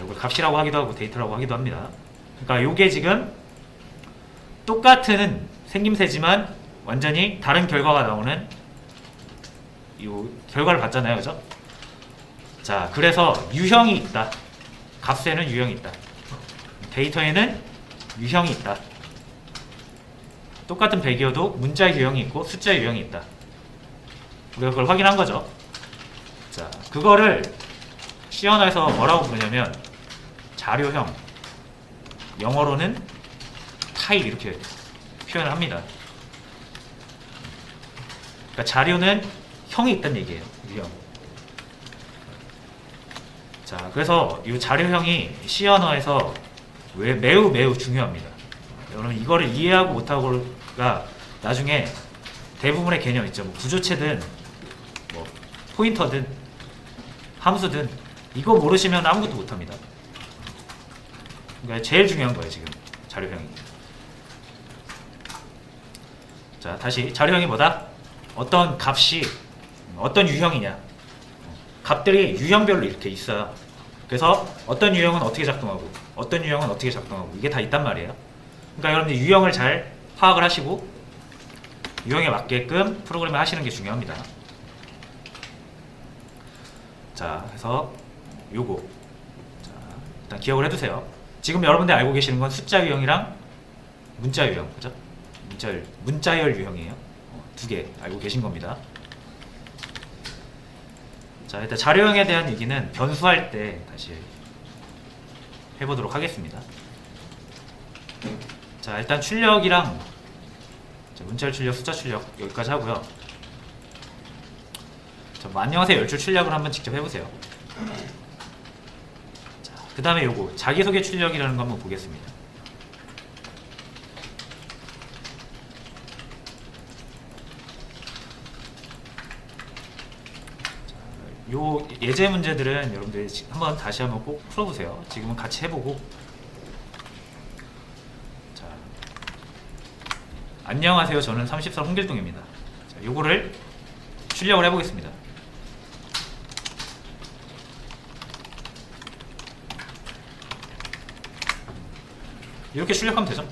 이걸 값이라고 하기도 하고 데이터라고 하기도 합니다. 그러니까 요게 지금 똑같은 생김새지만 완전히 다른 결과가 나오는 요 결과를 봤잖아요, 그죠? 자, 그래서 유형이 있다. 값에는 유형이 있다. 데이터에는 유형이 있다. 똑같은 배기여도 문자 유형이 있고 숫자 유형이 있다. 우리가 그걸 확인한 거죠. 자, 그거를 C 언어에서 뭐라고 부르냐면 자료형, 영어로는 타입 이렇게 표현을 합니다. 그러니까 자료는 형이 있다는 얘기예요. 유형. 자, 그래서 이 자료형이 C 언어에서 매우 중요합니다. 여러분 이거를 이해하고 못하고가 나중에 대부분의 개념 있죠. 뭐 구조체든 뭐 포인터든 함수든 이거 모르시면 아무것도 못합니다. 그러니까 제일 중요한 거예요, 지금 자료형이. 자, 다시 자료형이 뭐다? 어떤 값이 어떤 유형이냐. 값들이 유형별로 이렇게 있어요. 그래서 어떤 유형은 어떻게 작동하고 어떤 유형은 어떻게 작동하고 이게 다 있단 말이에요. 그러니까 여러분들 유형을 잘 파악을 하시고 유형에 맞게끔 프로그램을 하시는 게 중요합니다. 자, 그래서 요거 자, 일단 기억을 해두세요. 지금 여러분들 알고 계시는 건 숫자 유형이랑 문자 유형, 그죠? 문자열 유형이에요. 두 개 알고 계신 겁니다. 자, 일단 자료형에 대한 얘기는 변수할 때 다시 해보도록 하겠습니다. 자, 일단 출력이랑 문자열 출력, 숫자 출력 여기까지 하고요. 자, 뭐 안녕하세요 열줄 출력을 한번 직접 해보세요. 자, 그 다음에 요거 자기소개 출력이라는 거 한번 보겠습니다. 요 예제 문제들은 여러분들이 다시 한번 꼭 풀어보세요. 지금은 같이 해보고. 자, 안녕하세요. 저는 30살 홍길동입니다. 자, 요거를 출력을 해보겠습니다. 이렇게 출력하면 되죠.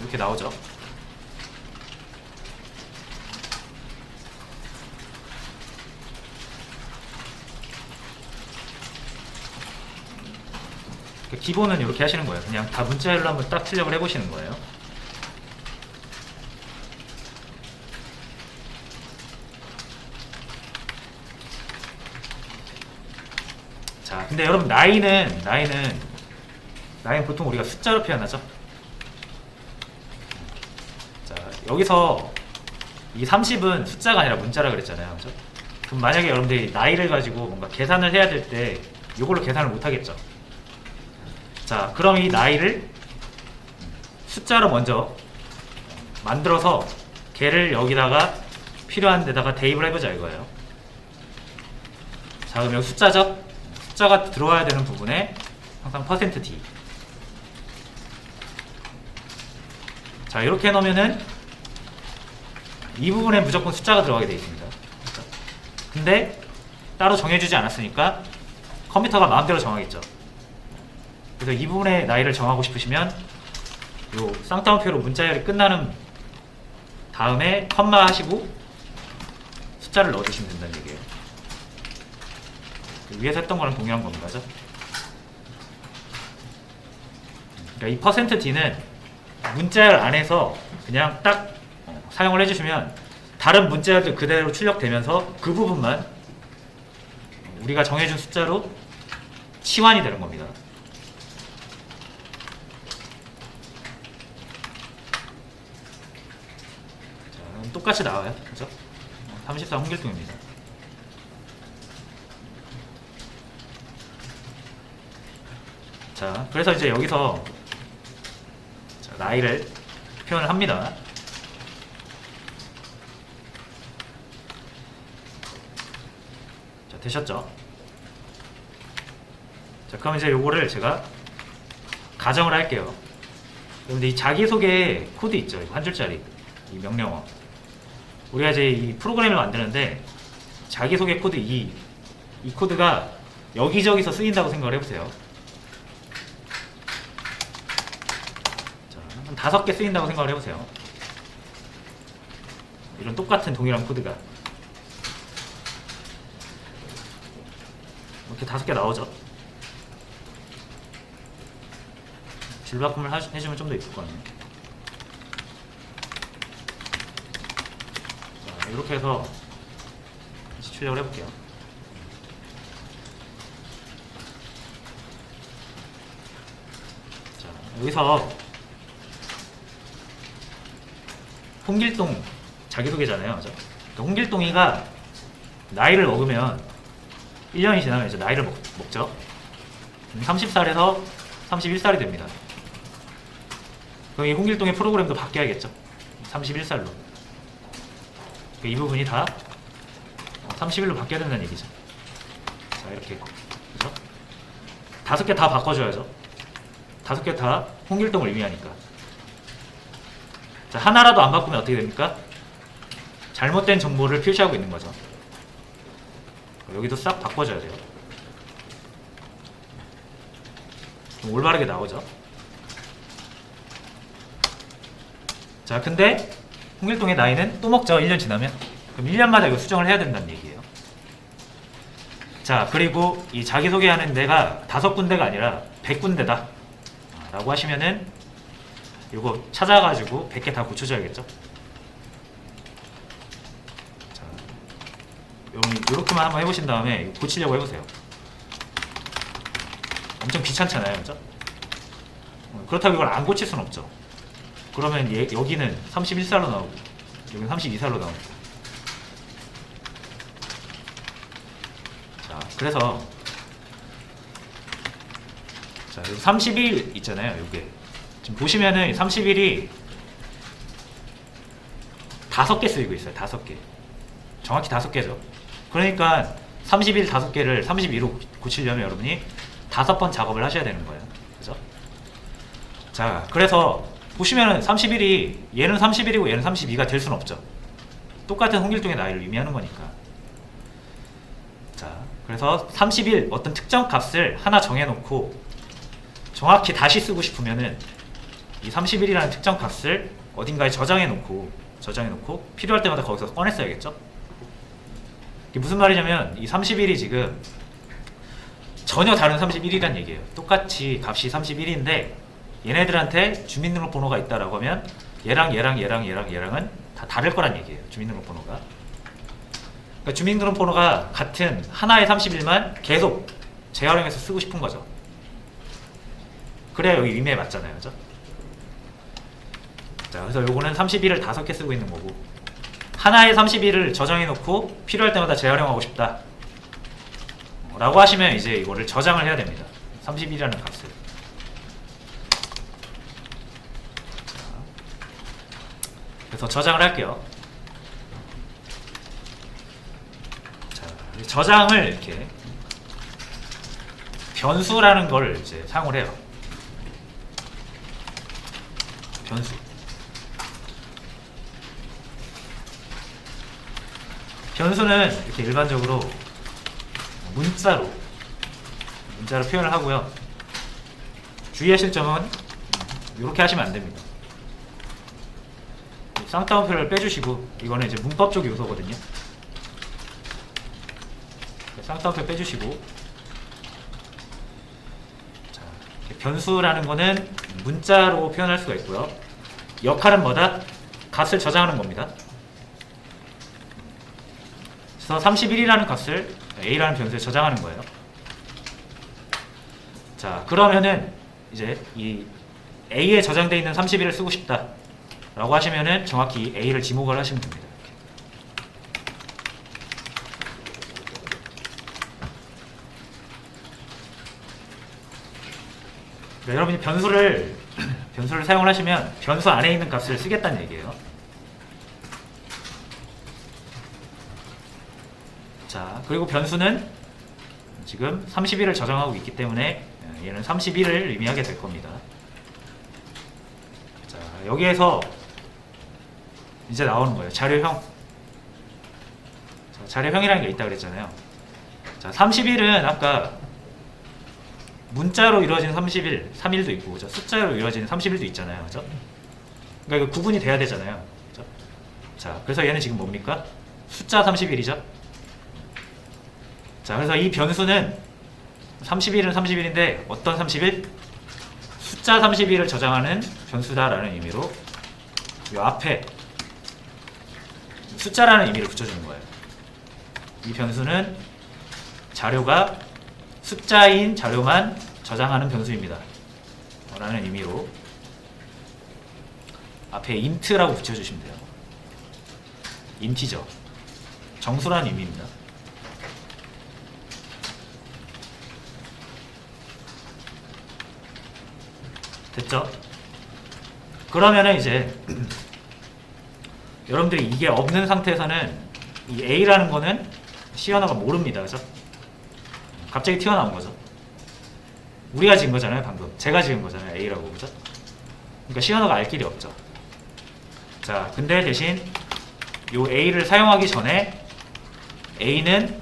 이렇게 나오죠. 기본은 이렇게 하시는 거예요. 그냥 다 문자열로 한번 딱 출력을 해보시는 거예요. 자, 근데 여러분 나이는 보통 우리가 숫자로 표현하죠. 자, 여기서 이 30은 숫자가 아니라 문자라 그랬잖아요, 그죠? 그럼 만약에 여러분들이 나이를 가지고 뭔가 계산을 해야 될 때 이걸로 계산을 못 하겠죠. 자, 그럼 이 나이를 숫자로 먼저 만들어서 걔를 여기다가 필요한 데다가 대입을 해보자 이거예요. 자, 그럼 여기 숫자죠? 숫자가 들어와야 되는 부분에 항상 %d. 자, 이렇게 해놓으면은 이 부분에 무조건 숫자가 들어가게 되어 있습니다. 근데 따로 정해주지 않았으니까 컴퓨터가 마음대로 정하겠죠. 그래서 이 부분의 나이를 정하고 싶으시면 요 쌍따옴표로 문자열이 끝나는 다음에 컴마 하시고 숫자를 넣어주시면 된다는 얘기예요. 위에서 했던 거랑 동일한 겁니다. 그죠? 그러니까 이 %d는 문자열 안에서 그냥 딱 사용을 해주시면 다른 문자열도 그대로 출력되면서 그 부분만 우리가 정해준 숫자로 치환이 되는 겁니다. 자, 똑같이 나와요. 그죠? 34 홍길동입니다. 자, 그래서 이제 여기서 자, 나이를 표현을 합니다. 자, 되셨죠? 자, 그럼 이제 요거를 제가 가정을 할게요. 여러분들 이 자기소개 코드 있죠? 한 줄짜리 이 명령어. 우리가 이제 이 프로그램을 만드는데 자기소개 코드 이 코드가 여기저기서 쓰인다고 생각을 해보세요. 자, 한 5개 쓰인다고 생각을 해보세요. 이런 똑같은 동일한 코드가 이렇게 5개 나오죠. 질바꿈을 해주면 좀 더 이쁠 거 같네요. 자, 이렇게 해서 다시 출력을 해볼게요. 자, 여기서 홍길동 자기소개잖아요. 그죠? 그러니까 홍길동이가 나이를 먹으면 1년이 지나면 이제 나이를 먹죠. 30살에서 31살이 됩니다. 그럼 이 홍길동의 프로그램도 바뀌어야겠죠. 31살로. 이 부분이 다 31로 바뀌어야 된다는 얘기죠. 자, 이렇게. 그죠? 5개 다 바꿔줘야죠. 5개 다 홍길동을 의미하니까. 자, 하나라도 안 바꾸면 어떻게 됩니까? 잘못된 정보를 표시하고 있는 거죠. 여기도 싹 바꿔줘야 돼요. 좀 올바르게 나오죠. 자, 근데 홍길동의 나이는 또 먹죠. 1년 지나면. 그럼 1년마다 이거 수정을 해야 된다는 얘기예요. 자, 그리고 이 자기소개하는 데가 5군데가 아니라 100군데다 라고 하시면은 이거 찾아가지고 100개 다 고쳐줘야겠죠. 자, 요렇게만 한번 해보신 다음에 고치려고 해보세요. 엄청 귀찮잖아요, 그죠? 그렇다고 이걸 안 고칠 순 없죠. 그러면 여기는 31살로 나오고 여기는 32살로 나옵니다. 자, 그래서 자, 여기 30일 있잖아요. 요게 지금 보시면은 30일이 5개 쓰이고 있어요. 5개. 정확히 5개죠. 그러니까 30일 5개를 32로 고치려면 여러분이 5번 작업을 하셔야 되는 거예요. 그죠? 자, 그래서 보시면은 31이 얘는 31이고 얘는 32가 될 수는 없죠. 똑같은 홍길동의 나이를 의미하는 거니까. 자, 그래서 30일 어떤 특정 값을 하나 정해놓고 정확히 다시 쓰고 싶으면은 이 30일이라는 특정 값을 어딘가에 저장해놓고 필요할 때마다 거기서 꺼냈어야겠죠. 이게 무슨 말이냐면 이 30일이 지금 전혀 다른 31이란 얘기예요. 똑같이 값이 31인데 얘네들한테 주민등록번호가 있다라고 하면 얘랑은 다 다를 거란 얘기예요. 주민등록번호가. 그러니까 주민등록번호가 같은 하나의 30일만 계속 재활용해서 쓰고 싶은 거죠. 그래야 여기 의미에 맞잖아요. 그죠? 자, 그래서 요거는 30일을 5개 쓰고 있는 거고 하나의 30일을 저장해 놓고 필요할 때마다 재활용하고 싶다 라고 하시면 이제 이거를 저장을 해야 됩니다. 30일이라는 값을. 그래서 저장을 할게요. 자, 저장을 이렇게 변수라는 걸 이제 사용을 해요. 변수. 변수는 이렇게 일반적으로 문자로 표현을 하고요. 주의하실 점은 이렇게 하시면 안 됩니다. 쌍따옴표를 빼주시고 이거는 이제 문법적 요소거든요. 쌍따옴표 빼주시고 자, 변수라는 거는 문자로 표현할 수가 있고요. 역할은 뭐다? 값을 저장하는 겁니다. 그래서 31이라는 값을 A라는 변수에 저장하는 거예요. 자, 그러면은 이제 이 A에 저장되어 있는 31을 쓰고 싶다 라고 하시면은 정확히 A를 지목을 하시면 됩니다. 네, 여러분이 변수를 사용을 하시면 변수 안에 있는 값을 쓰겠다는 얘기예요. 자, 그리고 변수는 지금 31을 저장하고 있기 때문에 얘는 31을 의미하게 될 겁니다. 자, 여기에서 이제 나오는 거예요. 자료형. 자료형이라는 게 있다 그랬잖아요. 자, 30일은 아까 문자로 이루어지는 30일, 3일도 있고, 그죠? 숫자로 이루어지는 30일도 있잖아요. 그죠? 그러니까 이거 구분이 돼야 되잖아요. 그죠? 자, 그래서 얘는 지금 뭡니까? 숫자 30일이죠? 자, 그래서 이 변수는 30일은 30일인데 어떤 30일? 숫자 30일을 저장하는 변수다라는 의미로 이 앞에 숫자라는 의미를 붙여주는 거예요. 이 변수는 자료가 숫자인 자료만 저장하는 변수입니다. 라는 의미로 앞에 int라고 붙여주시면 돼요. 인티저, 정수라는 의미입니다. 됐죠? 그러면은 이제 여러분들이 이게 없는 상태에서는 이 A라는 거는 C 언어가 모릅니다. 그죠? 갑자기 튀어나온 거죠. 우리가 지은 거잖아요, 방금. 제가 지은 거잖아요, A라고. 그죠? 그러니까 C 언어가 알 길이 없죠. 자, 근데 대신 요 A를 사용하기 전에 A는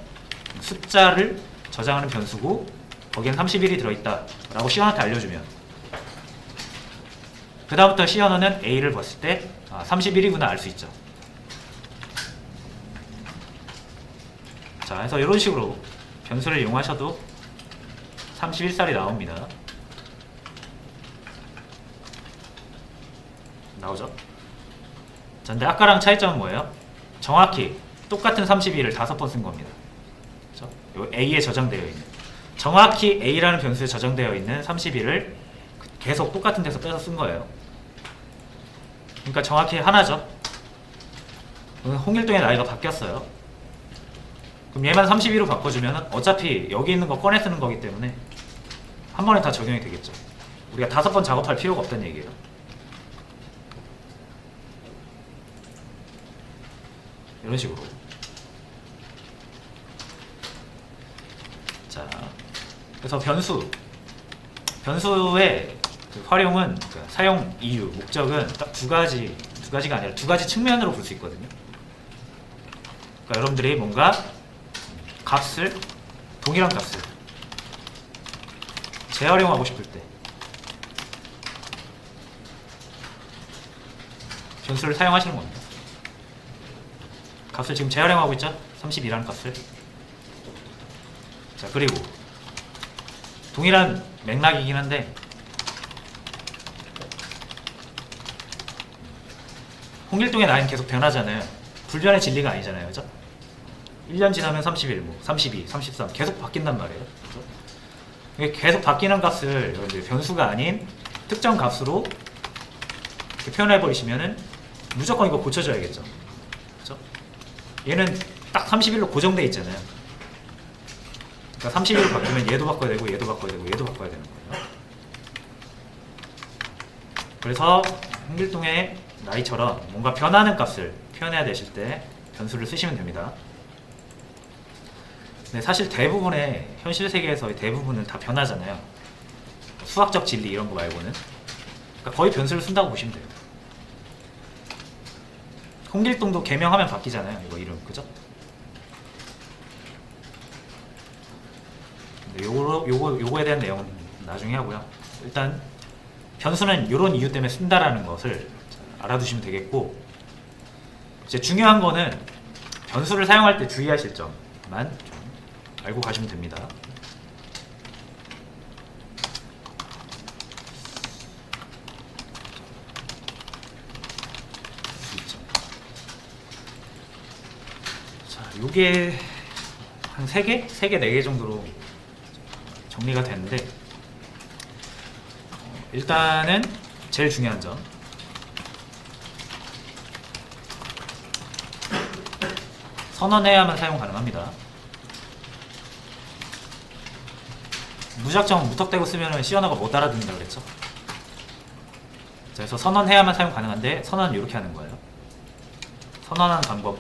숫자를 저장하는 변수고 거기엔 30일이 들어있다 라고 C 언어한테 알려주면 그 다음부터 C 언어는 A를 봤을 때 31이구나 알 수 있죠. 자, 그래서 이런 식으로 변수를 이용하셔도 31살이 나옵니다. 나오죠? 자, 근데 아까랑 차이점은 뭐예요? 정확히 똑같은 32를 5번 쓴 겁니다. 그렇죠? 요 A에 저장되어 있는 정확히 A라는 변수에 저장되어 있는 32를 계속 똑같은 데서 빼서 쓴 거예요. 그러니까 정확히 하나죠. 홍길동의 나이가 바뀌었어요. 그럼 얘만 32로 바꿔주면 어차피 여기 있는 거 꺼내 쓰는 거기 때문에 한 번에 다 적용이 되겠죠. 우리가 5번 작업할 필요가 없다는 얘기예요. 이런 식으로. 자, 그래서 변수의 그 활용은 그 사용 이유, 목적은 딱 두 가지가 아니라 두 가지 측면으로 볼 수 있거든요. 그러니까 여러분들이 뭔가 동일한 값을 재활용하고 싶을 때 변수를 사용하시는 겁니다. 값을 지금 재활용하고 있죠? 32라는 값을. 자, 그리고 동일한 맥락이긴 한데 홍길동의 나이는 계속 변하잖아요. 불변의 진리가 아니잖아요. 그죠? 1년 지나면 31, 32, 33 계속 바뀐단 말이에요. 그죠? 이게 계속 바뀌는 값을 여러분들 변수가 아닌 특정 값으로 이렇게 표현해 버리시면은 무조건 이거 고쳐줘야겠죠. 그죠? 얘는 딱 31로 고정돼 있잖아요. 그러니까 31로 바뀌면 얘도 바꿔야 되고 얘도 바꿔야 되고 얘도 바꿔야 되는 거예요. 그래서 홍길동의 나이처럼 뭔가 변하는 값을 표현해야 되실 때 변수를 쓰시면 됩니다. 근데 사실 대부분의 현실 세계에서의 대부분은 다 변하잖아요. 수학적 진리 이런 거 말고는. 그러니까 거의 변수를 쓴다고 보시면 돼요. 홍길동도 개명하면 바뀌잖아요. 이거 이름, 그죠? 근데 요거에 대한 내용은 나중에 하고요. 일단 변수는 이런 이유 때문에 쓴다라는 것을 알아두시면 되겠고, 이제 중요한 거는 변수를 사용할 때 주의하실 점만 좀 알고 가시면 됩니다. 자, 요게 한 3개? 3개, 4개 정도로 정리가 되는데, 일단은 제일 중요한 점, 선언해야만 사용 가능합니다. 무작정 무턱대고 쓰면 C 언어가 못 알아듣는다 그랬죠. 그래서 선언해야만 사용 가능한데, 선언은 이렇게 하는 거예요. 선언하는 방법,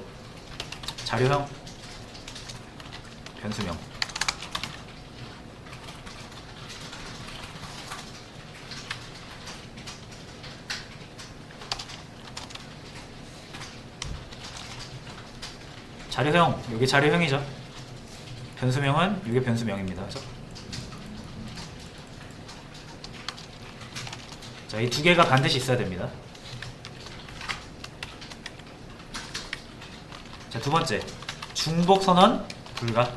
자료형, 변수명. 자료형, 이게 자료형이죠. 변수명은 이게 변수명입니다. 그죠? 자, 이 두 개가 반드시 있어야 됩니다. 자, 두 번째, 중복 선언 불가.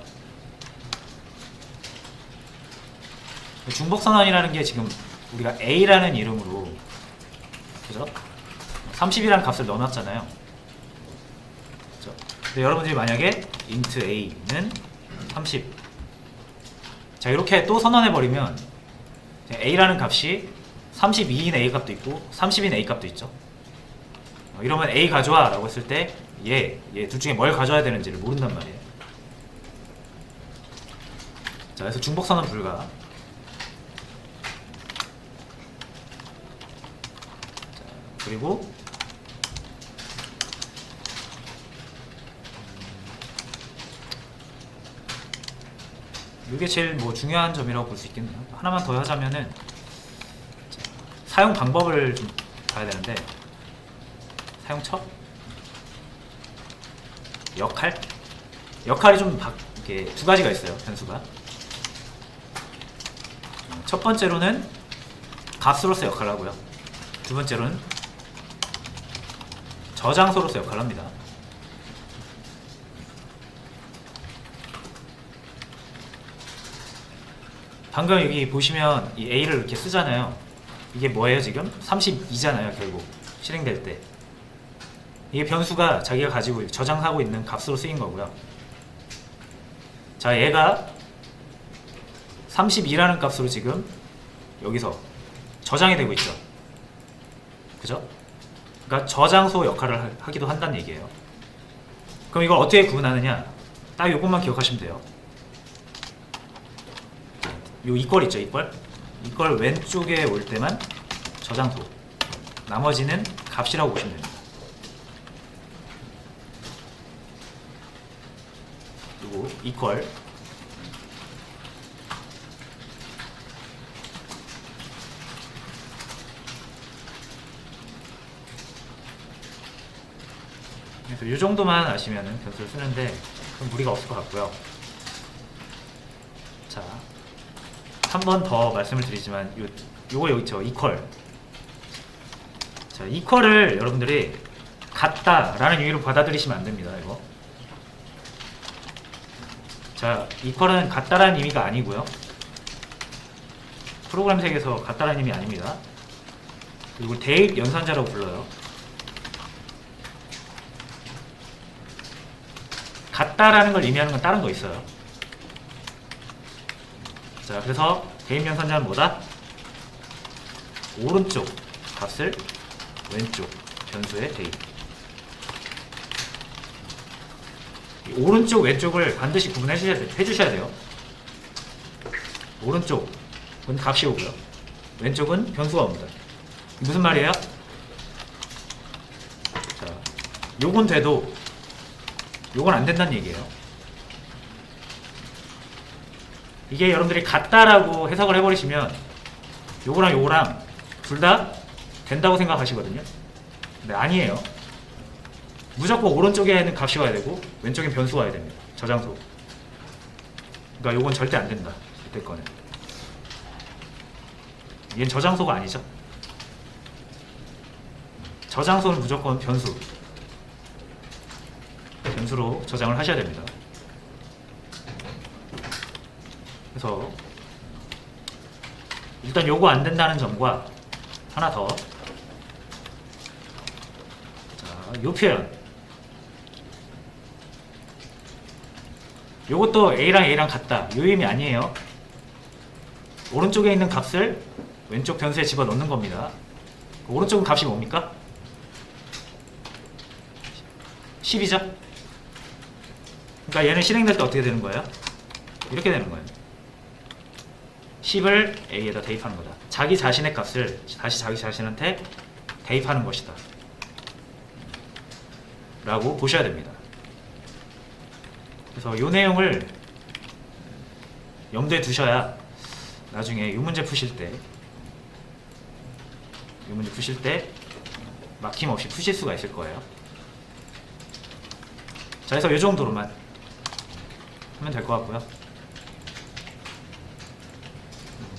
중복 선언이라는 게 지금 우리가 a라는 이름으로, 그죠? 30이라는 값을 넣어놨잖아요. 그죠? 근데 여러분들이 만약에 int a는 30, 자, 이렇게 또 선언해버리면 a라는 값이 32인 a 값도 있고 30인 a 값도 있죠. 이러면 a 가져와 라고 했을 때 얘 둘 중에 뭘 가져와야 되는지를 모른단 말이에요. 자, 그래서 중복선언 불가. 자, 그리고 이게 제일 뭐 중요한 점이라고 볼 수 있겠네요. 하나만 더 하자면은, 자, 사용 방법을 좀 봐야 되는데, 사용처? 역할이 좀 이렇게 두 가지가 있어요, 변수가. 첫 번째로는 값으로서 역할을 하고요. 두 번째로는 저장소로서 역할을 합니다. 방금 여기 보시면 이 a를 이렇게 쓰잖아요. 이게 뭐예요? 지금 32잖아요. 결국 실행될 때 이게 변수가 자기가 가지고 저장하고 있는 값으로 쓰인 거고요. 자, 얘가 32라는 값으로 지금 여기서 저장이 되고 있죠. 그죠? 그러니까 저장소 역할을 하기도 한다는 얘기예요. 그럼 이걸 어떻게 구분하느냐? 딱 이것만 기억하시면 돼요. 요 이퀄 있죠, 이퀄 왼쪽에 올 때만 저장소, 나머지는 값이라고 보시면 됩니다. 그리고 이퀄 그래서 이 정도만 아시면은 변수를 쓰는데 좀 무리가 없을 것 같고요. 자, 한 번 더 말씀을 드리지만 요거 여기 있죠, 이퀄. 자, 이퀄을 여러분들이 같다라는 의미로 받아들이시면 안 됩니다. 이거. 자, 이퀄은 같다라는 의미가 아니고요. 프로그램색에서 같다라는 의미 아닙니다. 그리고 대입 연산자라고 불러요. 같다라는 걸 의미하는 건 다른 거 있어요. 자, 그래서 대입 연산자는 뭐다? 오른쪽 값을 왼쪽 변수에 대입. 오른쪽 왼쪽을 반드시 구분해 주셔야 돼요. 오른쪽은 값이 오고요, 왼쪽은 변수가 옵니다. 무슨 말이에요? 자, 요건 돼도 요건 안 된다는 얘기예요. 이게 여러분들이 같다라고 해석을 해버리시면 요거랑 요거랑 둘 다 된다고 생각하시거든요. 근데 아니에요. 무조건 오른쪽에는 값이 와야 되고 왼쪽엔 변수가 와야 됩니다. 저장소. 그러니까 요건 절대 안 된다. 이때 거는. 얘는 저장소가 아니죠. 저장소는 무조건 변수로 저장을 하셔야 됩니다. 그래서 일단 요거 안 된다는 점과 하나 더, 자, 요 표현, 요것도 A랑 같다, 요 의미 아니에요. 오른쪽에 있는 값을 왼쪽 변수에 집어넣는 겁니다. 오른쪽은 값이 뭡니까? 10이죠? 그러니까 얘는 실행될 때 어떻게 되는 거예요? 이렇게 되는 거예요. 10을 A에다 대입하는 거다. 자기 자신의 값을 다시 자기 자신한테 대입하는 것이다 라고 보셔야 됩니다. 그래서 이 내용을 염두에 두셔야 나중에 이 문제 푸실 때 막힘없이 푸실 수가 있을 거예요. 자, 그래서 이 정도로만 하면 될 것 같고요.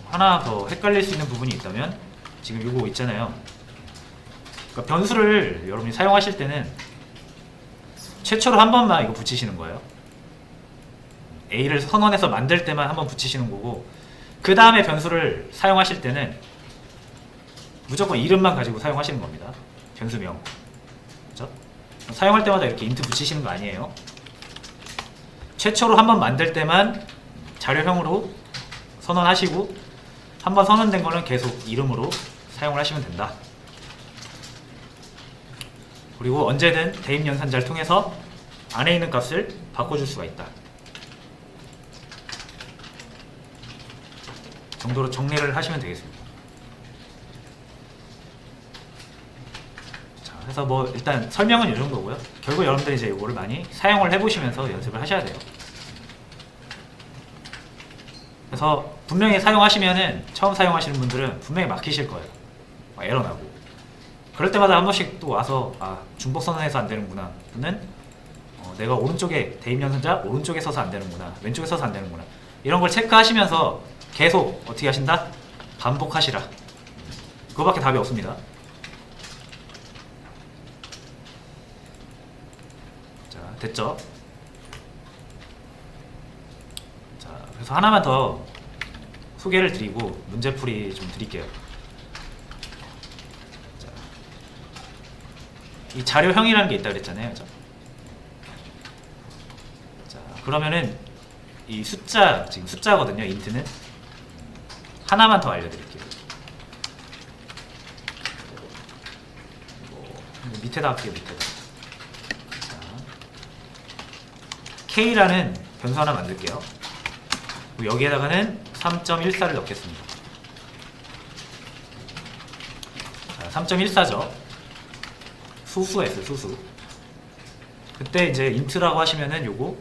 하나 더 헷갈릴 수 있는 부분이 있다면 지금 이거 있잖아요. 그러니까 변수를 여러분이 사용하실 때는 최초로 한 번만 이거 붙이시는 거예요. A를 선언해서 만들 때만 한 번 붙이시는 거고, 그 다음에 변수를 사용하실 때는 무조건 이름만 가지고 사용하시는 겁니다. 변수명. 그렇죠? 사용할 때마다 이렇게 인트 붙이시는 거 아니에요. 최초로 한 번 만들 때만 자료형으로 선언하시고, 한 번 선언된 거는 계속 이름으로 사용을 하시면 된다. 그리고 언제든 대입 연산자를 통해서 안에 있는 값을 바꿔줄 수가 있다. 정도로 정리를 하시면 되겠습니다. 자, 그래서 뭐 일단 설명은 이 정도고요. 결국 여러분들이 이제 이거를 많이 사용을 해보시면서 연습을 하셔야 돼요. 그래서 분명히 사용하시면은 처음 사용하시는 분들은 분명히 막히실 거예요. 막 에러 나고. 그럴 때마다 한 번씩 또 와서 중복 선언해서 안 되는구나. 또는 내가 오른쪽에 대입 연산자 오른쪽에 서서 안 되는구나. 왼쪽에 서서 안 되는구나. 이런 걸 체크하시면서 계속 어떻게 하신다? 반복하시라. 그거밖에 답이 없습니다. 자, 됐죠? 자, 그래서 하나만 더 소개를 드리고 문제풀이 좀 드릴게요. 자, 이 자료형이라는 게 있다 그랬잖아요. 그죠? 자, 그러면은 이 숫자, 지금 숫자거든요. 인트는 하나만 더 알려드릴게요. 밑에다 할게요. 밑에다. 자, K라는 변수 하나 만들게요. 여기에다가는 3.14를 넣겠습니다. 자, 3.14죠. 수수가 있어요. 수수. 그때 이제 인트라고 하시면은 요거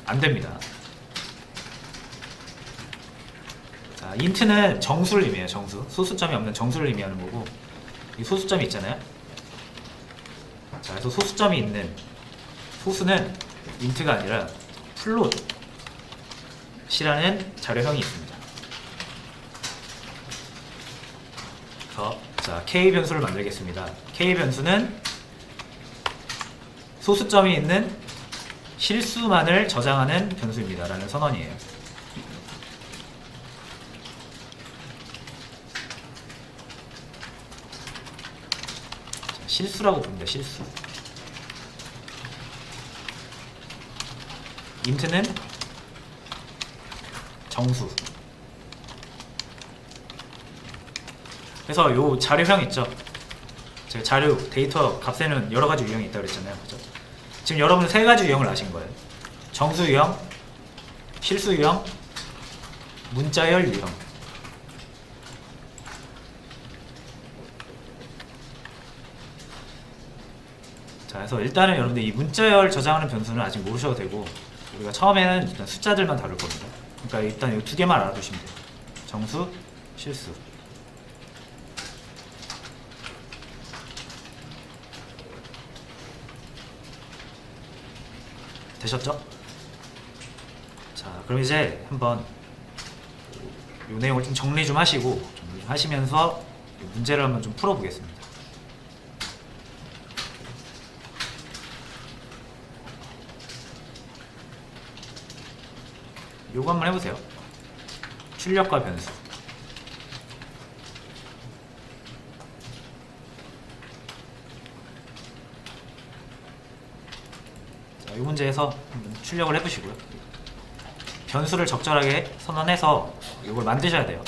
안 됩니다. 자, 인트는 정수를 의미해요. 정수. 소수점이 없는 정수를 의미하는 거고, 이 소수점이 있잖아요. 자, 그래서 소수점이 있는 소수는 인트가 아니라 플롯이라는 자료형이 있습니다. 그래서 자, K 변수를 만들겠습니다. K 변수는 소수점이 있는 실수만을 저장하는 변수입니다. 라는 선언이에요. 자, 실수라고 부릅니다. 실수. 인트는 정수. 그래서 요 자료형 있죠? 제가 자료, 데이터 값에는 여러 가지 유형이 있다고 그랬잖아요. 그죠? 지금 여러분은 세 가지 유형을 아신 거예요. 정수 유형, 실수 유형, 문자열 유형. 자, 그래서 일단은 여러분들 이 문자열 저장하는 변수는 아직 모르셔도 되고, 우리가 처음에는 일단 숫자들만 다룰 겁니다. 그러니까 일단 이 두 개만 알아두시면 돼요. 정수, 실수. 되셨죠? 자, 그럼 이제 한번 이 내용을 좀 정리 좀 하시고 하시면서 문제를 한번 좀 풀어보겠습니다. 요거 한번 해보세요. 출력과 변수. 자, 이 문제에서 한번 출력을 해보시고요. 변수를 적절하게 선언해서 이걸 만드셔야 돼요.